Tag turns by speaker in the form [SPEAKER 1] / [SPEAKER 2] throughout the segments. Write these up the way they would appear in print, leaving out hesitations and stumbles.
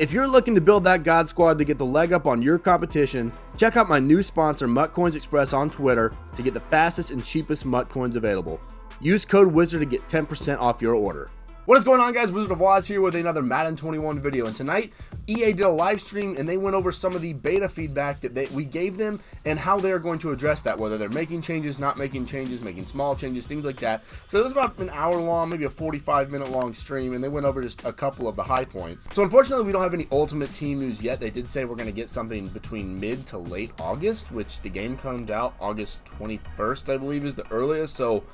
[SPEAKER 1] If you're looking to build that God Squad to get the leg up on your competition, check out my new sponsor MutCoins Express on Twitter to get the fastest and cheapest MUT coins available. Use code WIZARD to get 10% off your order. What is going on, guys? Wizard of Oz here with another Madden 21 video, and tonight EA did a live stream and they went over some of the beta feedback that we gave them and how they're going to address that, whether they're making changes, not making changes, making small changes, things like that. So it was about an hour long, maybe a 45-minute long stream, and they went over just a couple of the high points. So unfortunately, we don't have any Ultimate Team news yet. They did say we're going to get something between mid to late August, which the game comes out August 21st, I believe, is the earliest. So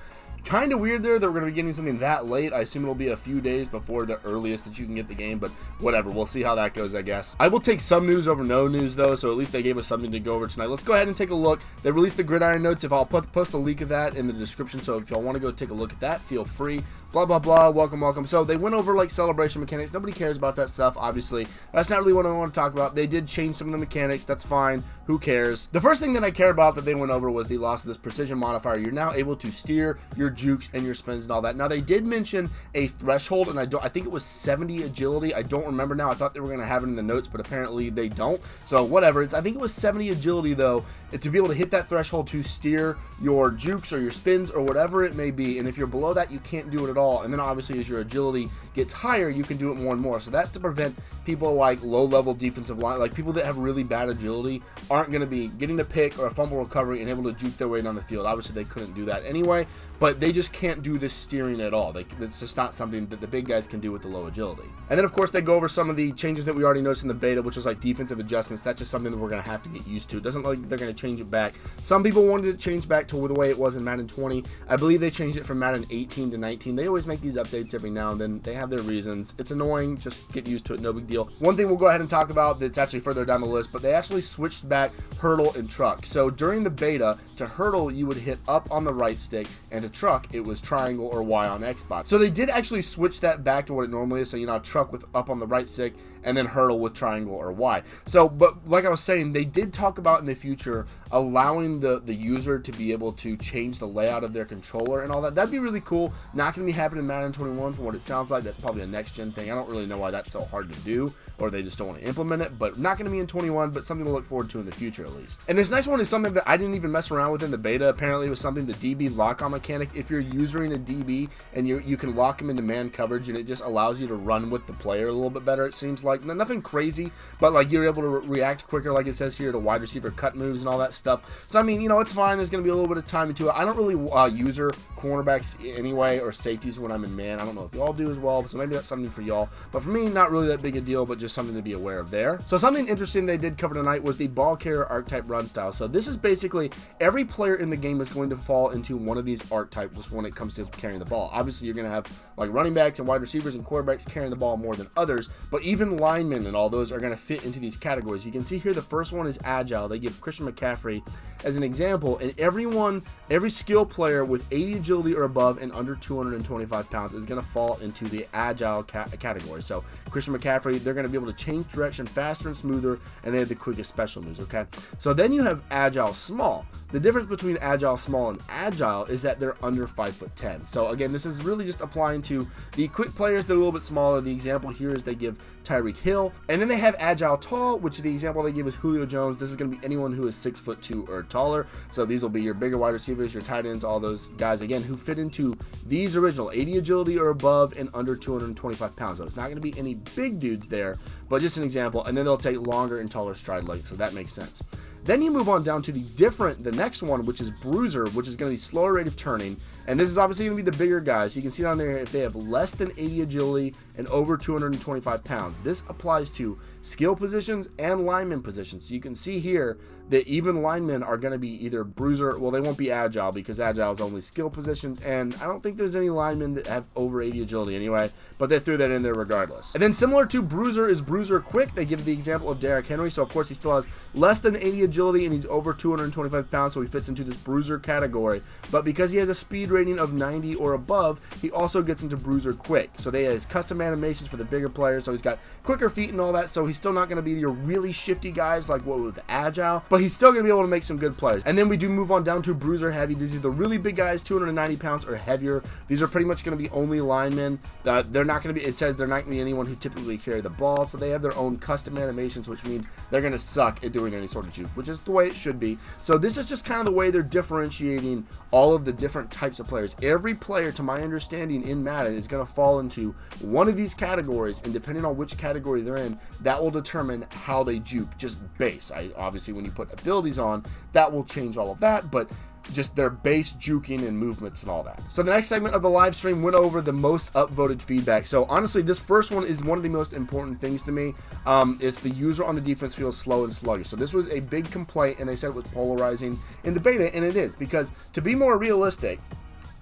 [SPEAKER 1] kind of weird there that we're going to be getting something that late. I assume it'll be a few days before the earliest that you can get the game, but whatever. We'll see how that goes, I guess. I will take some news over no news, though, so at least they gave us something to go over tonight. Let's go ahead and take a look. They released the Gridiron notes. If I'll post a link of that in the description, so if y'all want to go take a look at that, feel free. Blah, blah, blah. Welcome, welcome. So they went over, like, celebration mechanics. Nobody cares about that stuff, obviously. That's not really what I want to talk about. They did change some of the mechanics. That's fine. Who cares? The first thing that I care about that they went over was the loss of this precision modifier. You're now able to steer your jukes and your spins and all that. Now, they did mention a threshold, and I think it was 70 agility. I don't remember now. I thought they were going to have it in the notes, but apparently they don't. So whatever. I think it was 70 agility, though, to be able to hit that threshold to steer your jukes or your spins or whatever it may be. And if you're below that, you can't do it at all. And then obviously as your agility gets higher, you can do it more and more. So that's to prevent people like low-level defensive line, like people that have really bad agility aren't going to be getting a pick or a fumble recovery and able to juke their way down the field. Obviously they couldn't do that anyway, but they just can't do this steering at all. It's just not something that the big guys can do with the low agility. And then of course they go over some of the changes that we already noticed in the beta, which was like defensive adjustments. That's just something that we're going to have to get used to. It doesn't look like they're going to change it back. Some people wanted it changed back to the way it was in Madden 20. I believe they changed it from Madden 18 to 19. They always make these updates every now and then. They have their reasons. It's annoying. Just get used to it. No big deal. One thing we'll go ahead and talk about that's actually further down the list, but they actually switched back hurdle and truck. So during the beta, to hurdle, you would hit up on the right stick, and to truck, it was triangle or Y on Xbox. So they did actually switch that back to what it normally is. So, you know, truck with up on the right stick, and then hurdle with triangle or Y. So, but like I was saying, they did talk about in the future allowing the user to be able to change the layout of their controller and all that. That'd be really cool. Not going to be happening in Madden 21 from what it sounds like. That's probably a next-gen thing. I don't really know why that's so hard to do, or they just don't want to implement it, but not going to be in 21, but something to look forward to in the future at least. And this next one is something that I didn't even mess around with in the beta. Apparently it was something, the DB lock-on mechanic. If you're using a DB and you can lock him into man coverage, and it just allows you to run with the player a little bit better, it seems like. Nothing crazy, but like you're able to react quicker, like it says here, to wide receiver cut moves and all that stuff. So I mean, you know, it's fine. There's going to be a little bit of time into it. I don't really user cornerbacks anyway, or safeties when I'm in man. I don't know if y'all do as well, so maybe that's something for y'all. But for me, not really that big a deal, but just something to be aware of there. So something interesting they did cover tonight was the ball carrier archetype run style. So this is basically every player in the game is going to fall into one of these archetypes when it comes to carrying the ball. Obviously, you're going to have like running backs and wide receivers and quarterbacks carrying the ball more than others, but even linemen and all those are going to fit into these categories. You can see here the first one is agile. They give Christian McCaffrey as an example, and every skill player with 80 agility or above and under 225 pounds is going to fall into the agile category. So Christian McCaffrey, they're going to be able to change direction faster and smoother, and they have the quickest special moves, okay? So then you have agile small. The difference between agile small and agile is that they're under 5'10". So again, this is really just applying to the quick players that are a little bit smaller. The example here is they give Tyreek Hill, and then they have agile tall, which the example they give is Julio Jones. This is going to be anyone who is 6'2" or taller. So these will be your bigger wide receivers, your tight ends, all those guys again who fit into these original 80 agility or above and under 225 pounds. So it's not going to be any big dudes there, but just an example. And then they'll take longer and taller stride length, so that makes sense. Then you move on down to the next one, which is Bruiser, which is going to be slower rate of turning. And this is obviously going to be the bigger guys. You can see down there if they have less than 80 agility and over 225 pounds. This applies to skill positions and lineman positions. So you can see here that even linemen are going to be either Bruiser, well, they won't be agile because agile is only skill positions, and I don't think there's any linemen that have over 80 agility anyway, but they threw that in there regardless. And then similar to Bruiser is Bruiser Quick. They give the example of Derrick Henry, so of course he still has less than 80 agility agility, and he's over 225 pounds, so he fits into this bruiser category. But because he has a speed rating of 90 or above, he also gets into bruiser quick. So they have custom animations for the bigger players, so he's got quicker feet and all that, so he's still not going to be your really shifty guys like what with the agile, but he's still going to be able to make some good plays. And then we do move on down to Bruiser Heavy. These are the really big guys, 290 pounds or heavier. These are pretty much going to be only linemen. They're not going to be, it says they're not going to be anyone who typically carry the ball, so they have their own custom animations, which means they're going to suck at doing any sort of juke, which is the way it should be. So this is just kind of the way they're differentiating all of the different types of players. Every player, to my understanding in Madden, is going to fall into one of these categories, and depending on which category they're in, that will determine how they juke, just base. Obviously when you put abilities on, that will change all of that, but just their base juking and movements and all that. So the next segment of the live stream went over the most upvoted feedback. So honestly, this first one is one of the most important things to me. It's the user on the defense feels slow and sluggish. So this was a big complaint, and they said it was polarizing in the beta, and it is, because to be more realistic,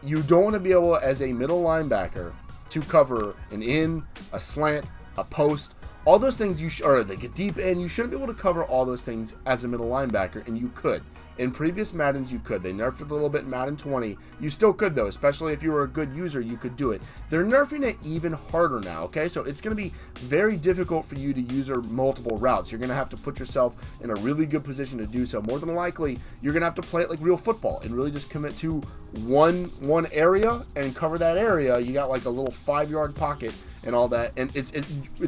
[SPEAKER 1] you don't want to be able, as a middle linebacker, to cover an in, a slant, a post, all those things or like a deep end. You shouldn't be able to cover all those things as a middle linebacker, and you could. In previous Maddens, you could. They nerfed it a little bit in Madden 20. You still could, though, especially if you were a good user, you could do it. They're nerfing it even harder now, okay? So it's going to be very difficult for you to use multiple routes. You're going to have to put yourself in a really good position to do so. More than likely, you're going to have to play it like real football and really just commit to one area and cover that area. You got like a little 5-yard pocket and all that, and it's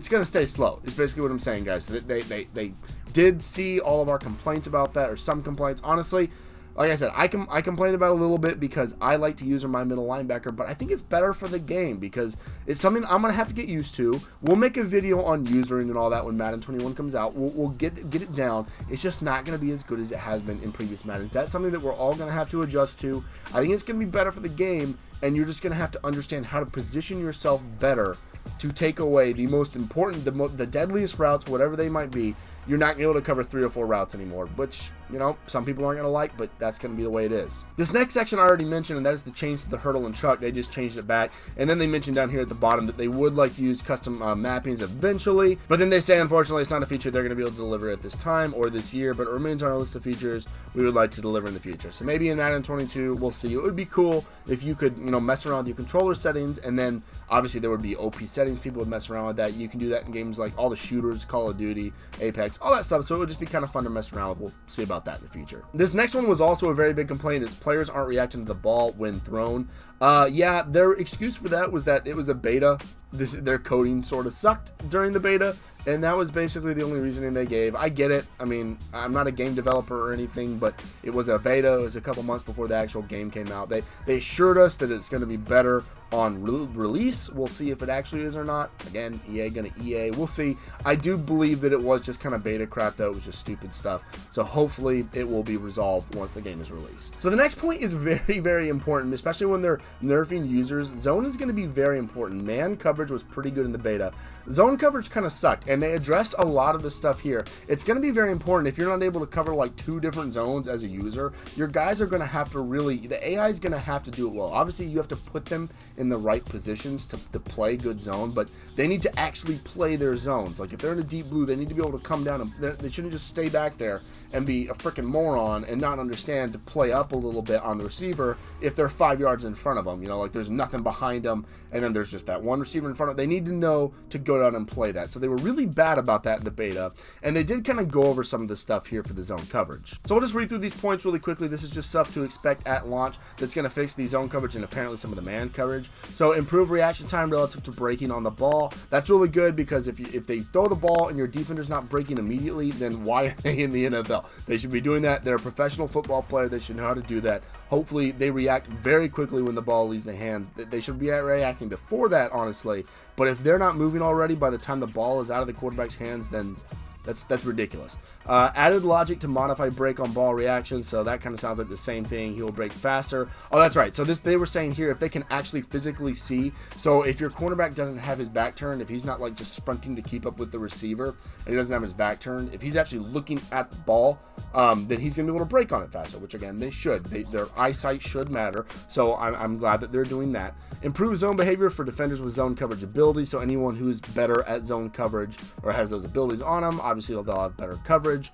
[SPEAKER 1] going to stay slow. It's basically what I'm saying, guys. They did see all of our complaints about that, or some complaints. Honestly, like I said, I complained about it a little bit because I like to use my middle linebacker, but I think it's better for the game because it's something I'm going to have to get used to. We'll make a video on usering and all that when Madden 21 comes out. We'll get it down. It's just not going to be as good as it has been in previous Maddens. That's something that we're all going to have to adjust to. I think it's going to be better for the game, and you're just going to have to understand how to position yourself better to take away the most important, the deadliest routes, whatever they might be. You're not going to be able to cover 3 or 4 routes anymore, which, you know, some people aren't going to like, but that's going to be the way it is. This next section I already mentioned, and that is the change to the hurdle and chuck. They just changed it back, and then they mentioned down here at the bottom that they would like to use custom mappings eventually, but then they say, unfortunately, it's not a feature they're going to be able to deliver at this time or this year, but it remains on our list of features we would like to deliver in the future. So maybe in Madden 22, we'll see. It would be cool if you could, you know, mess around with your controller settings, and then obviously there would be OP settings. People would mess around with that. You can do that in games like all the shooters, Call of Duty, Apex, all that stuff. So it would just be kind of fun to mess around with. We'll see about that in the future. This next one was also a very big complaint. Is players aren't reacting to the ball when thrown. Yeah, their excuse for that was that it was a beta. Their coding sort of sucked during the beta, and that was basically the only reasoning they gave. I get it. I mean, I'm not a game developer or anything, but it was a beta. It was a couple months before the actual game came out. They assured us that it's going to be better on release. We'll see if it actually is or not. Again, EA gonna EA. We'll see. I do believe that it was just kind of beta crap, though. It was just stupid stuff. So hopefully it will be resolved once the game is released. So the next point is very, very important, especially when they're nerfing users. Zone is going to be very important. Man coverage was pretty good in the beta. Zone coverage kind of sucked, and they addressed a lot of the stuff here. It's going to be very important. If you're not able to cover like 2 different zones as a user, your guys are going to have to really, the AI is going to have to do it well. Obviously, you have to put them in the right positions to play good zone, but they need to actually play their zones. Like if they're in a deep blue, they need to be able to come down, and they shouldn't just stay back there and be a freaking moron and not understand to play up a little bit on the receiver if they're 5 yards in front of them. You know, like there's nothing behind them, and then there's just that one receiver in front of them. They need to know to go down and play that. So they were really bad about that in the beta, and they did kind of go over some of the stuff here for the zone coverage. So we'll just read through these points really quickly. This is just stuff to expect at launch that's going to fix the zone coverage and apparently some of the man coverage. So improve reaction time relative to breaking on the ball. That's really good because if they throw the ball and your defender's not breaking immediately, then why are they in the NFL? They should be doing that. They're a professional football player. They should know how to do that. Hopefully they react very quickly when the ball leaves their hands. They should be reacting before that, honestly. But if they're not moving already by the time the ball is out of the quarterback's hands, then that's ridiculous. Added logic to modify break on ball reactions, so that kind of sounds like the same thing. He will break faster. Oh, that's right. So they were saying here if they can actually physically see. So if your cornerback doesn't have his back turned, if he's not like just sprinting to keep up with the receiver, and he doesn't have his back turned, if he's actually looking at the ball, then he's gonna be able to break on it faster. Which again, they should. Their eyesight should matter. So I'm glad that they're doing that. Improve zone behavior for defenders with zone coverage ability. So anyone who's better at zone coverage or has those abilities on them, obviously they'll have better coverage.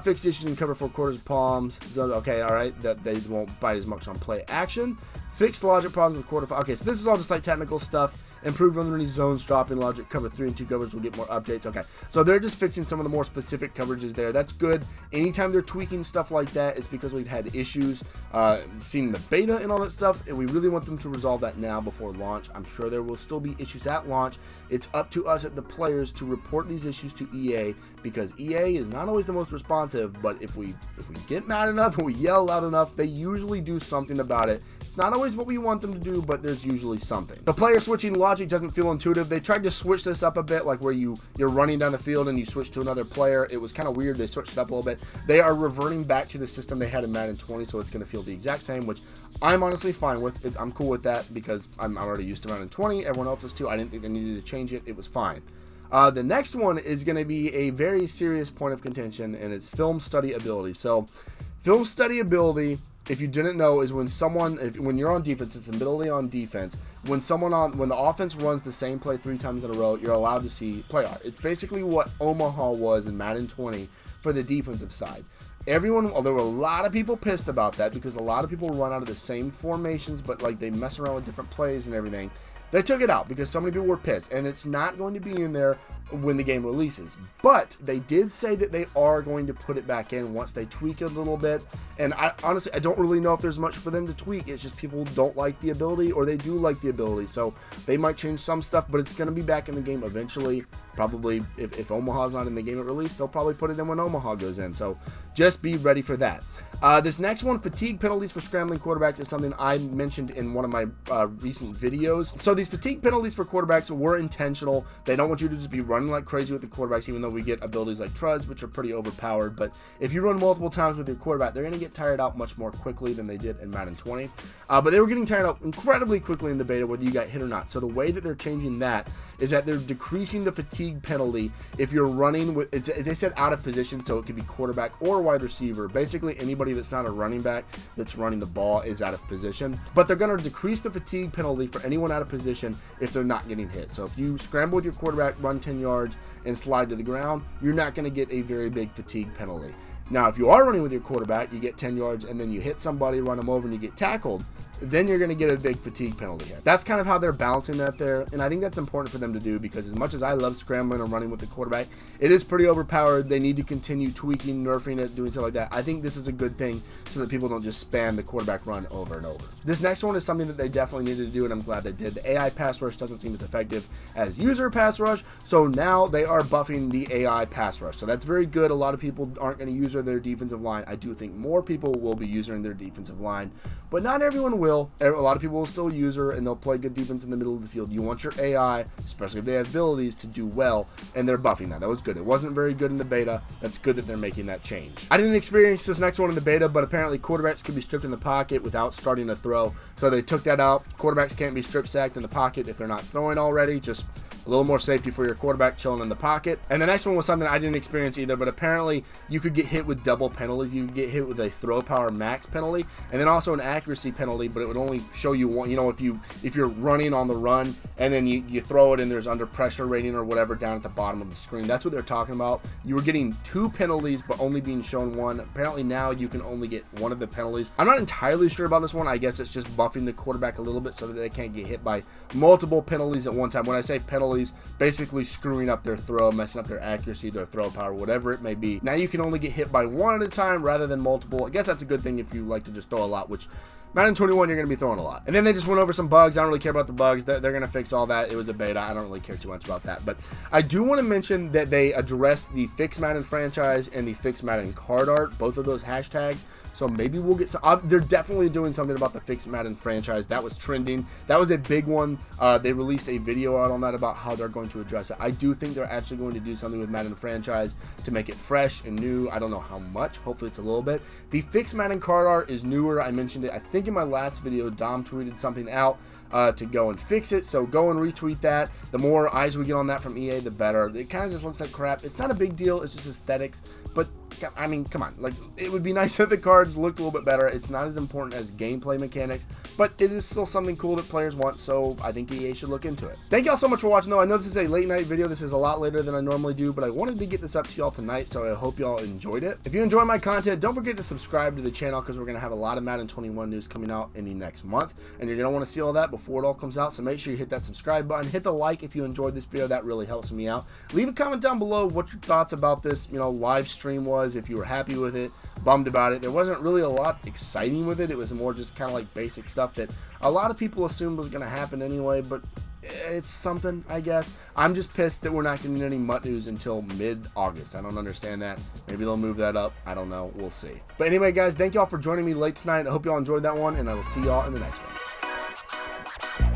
[SPEAKER 1] Fixed issues in cover 4 quarters of palms. Okay, all right, that they won't bite as much on play action. Fixed logic problems with quarter 5. Okay, so this is all just like technical stuff. Improved underneath zones, dropping logic. Cover 3 and 2 coverage will get more updates. Okay, so they're just fixing some of the more specific coverages there. That's good. Anytime they're tweaking stuff like that, it's because we've had issues seeing the beta and all that stuff, and we really want them to resolve that now before launch. I'm sure there will still be issues at launch. It's up to us at the players to report these issues to EA, because EA is not always the most responsive, but if we get mad enough and we yell loud enough, they usually do something about it. It's not always what we want them to do, but there's usually something. The player switching logic doesn't feel intuitive. They tried to switch this up a bit, like where you're running down the field and you switch to another player. It was kind of weird. They switched it up a little bit. They are reverting back to the system they had in Madden 20, so it's going to feel the exact same, which I'm honestly fine with. I'm cool with that because I'm already used to Madden 20. Everyone else is too. I didn't think they needed to change it. It was fine. The next one is going to be a very serious point of contention, and it's film study ability. So film study ability, if you didn't know, is when when you're on defense, it's ability on defense. When the offense runs the same play 3 times in a row, you're allowed to see play art. It's basically what Omaha was in Madden 20 for the defensive side. There were a lot of people pissed about that because a lot of people run out of the same formations, but like they mess around with different plays and everything. They took it out because so many people were pissed, and it's not going to be in there when the game releases. But they did say that they are going to put it back in once they tweak it a little bit. And honestly, I don't really know if there's much for them to tweak. It's just people don't like the ability, or they do like the ability. So they might change some stuff, but it's going to be back in the game eventually. Probably if Omaha's not in the game at release, they'll probably put it in when Omaha goes in. So just be ready for that. This next one, fatigue penalties for scrambling quarterbacks, is something I mentioned in one of my recent videos. So these fatigue penalties for quarterbacks were intentional. They don't want you to just be running like crazy with the quarterbacks, even though we get abilities like Truds, which are pretty overpowered. But if you run multiple times with your quarterback, they're going to get tired out much more quickly than they did in Madden 20. But they were getting tired out incredibly quickly in the beta, whether you got hit or not. So the way that they're changing that is that they're decreasing the fatigue penalty if you're running with, they said out of position, so it could be quarterback or wide receiver. Basically, anybody that's not a running back that's running the ball is out of position. But they're going to decrease the fatigue penalty for anyone out of position if they're not getting hit. So if you scramble with your quarterback, run 10 yards, and slide to the ground, you're not going to get a very big fatigue penalty. Now, if you are running with your quarterback, you get 10 yards, and then you hit somebody, run them over, and you get tackled, then you're going to get a big fatigue penalty hit. That's kind of how they're balancing that there, and I think that's important for them to do, because as much as I love scrambling and running with the quarterback, it is pretty overpowered. They need to continue tweaking, nerfing it, doing stuff like that. I think this is a good thing so that people don't just spam the quarterback run over and over. This next one is something that they definitely needed to do, and I'm glad they did. The AI pass rush doesn't seem as effective as user pass rush, so now they are buffing the AI pass rush. So that's very good. A lot of people aren't going to use their defensive line. I do think more people will be using their defensive line, but not everyone will. A lot of people will still use her, and they'll play good defense in the middle of the field. You want your AI, especially if they have abilities, to do well, and they're buffing that. That was good. It wasn't very good in the beta. That's good that they're making that change. I didn't experience this next one in the beta, but apparently quarterbacks could be stripped in the pocket without starting a throw, so they took that out. Quarterbacks can't be strip sacked in the pocket if they're not throwing already. Just a little more safety for your quarterback chilling in the pocket. And the next one was something I didn't experience either, but apparently you could get hit with double penalties. You could get hit with a throw power max penalty, and then also an accuracy penalty, but it would only show you one. You know, if you're running on the run and then you throw it and there's under pressure rating or whatever down at the bottom of the screen. That's what they're talking about. You were getting 2 penalties, but only being shown 1. Apparently now you can only get 1 of the penalties. I'm not entirely sure about this one. I guess it's just buffing the quarterback a little bit so that they can't get hit by multiple penalties at one time. When I say penalties, basically screwing up their throw, messing up their accuracy, their throw power, whatever it may be. Now you can only get hit by 1 at a time rather than multiple. I guess that's a good thing if you like to just throw a lot, which Madden 21, you're going to be throwing a lot. And then they just went over some bugs. I don't really care about the bugs. They're going to fix all that. It was a beta. I don't really care too much about that. But I do want to mention that they addressed the Fix Madden franchise and the Fix Madden card art, both of those hashtags. So maybe we'll get some. They're definitely doing something about the Fix Madden franchise. That was trending. That was a big one. They released a video out on that about how they're going to address it. I do think they're actually going to do something with Madden franchise to make it fresh and new. I don't know how much. Hopefully it's a little bit. The Fix Madden card art is newer. I mentioned it, I think, in my last video. Dom tweeted something out to go and fix it, so go and retweet that. The more eyes we get on that from EA, the better. It kind of just looks like crap. It's not a big deal. It's just aesthetics, but I mean, come on. Like, it would be nice if the cards looked a little bit better. It's not as important as gameplay mechanics, but it is still something cool that players want, so I think EA should look into it. Thank y'all so much for watching, though. I know this is a late night video. This is a lot later than I normally do, but I wanted to get this up to y'all tonight, so I hope y'all enjoyed it. If you enjoy my content, don't forget to subscribe to the channel, because we're going to have a lot of Madden 21 news coming out in the next month, and you're going to want to see all that before it all comes out, so make sure you hit that subscribe button, hit the like if you enjoyed this video. That really helps me out. Leave a comment down below what your thoughts about this, live stream was, if you were happy with it, bummed about it. There wasn't really a lot exciting with it. It was more just kind of like basic stuff that a lot of people assumed was going to happen anyway, but it's something, I guess. I'm just pissed that we're not getting any MUT news until mid-August. I don't understand that. Maybe they'll move that up. I don't know. We'll see. But anyway, guys, thank y'all for joining me late tonight. I hope y'all enjoyed that one, and I will see y'all in the next one.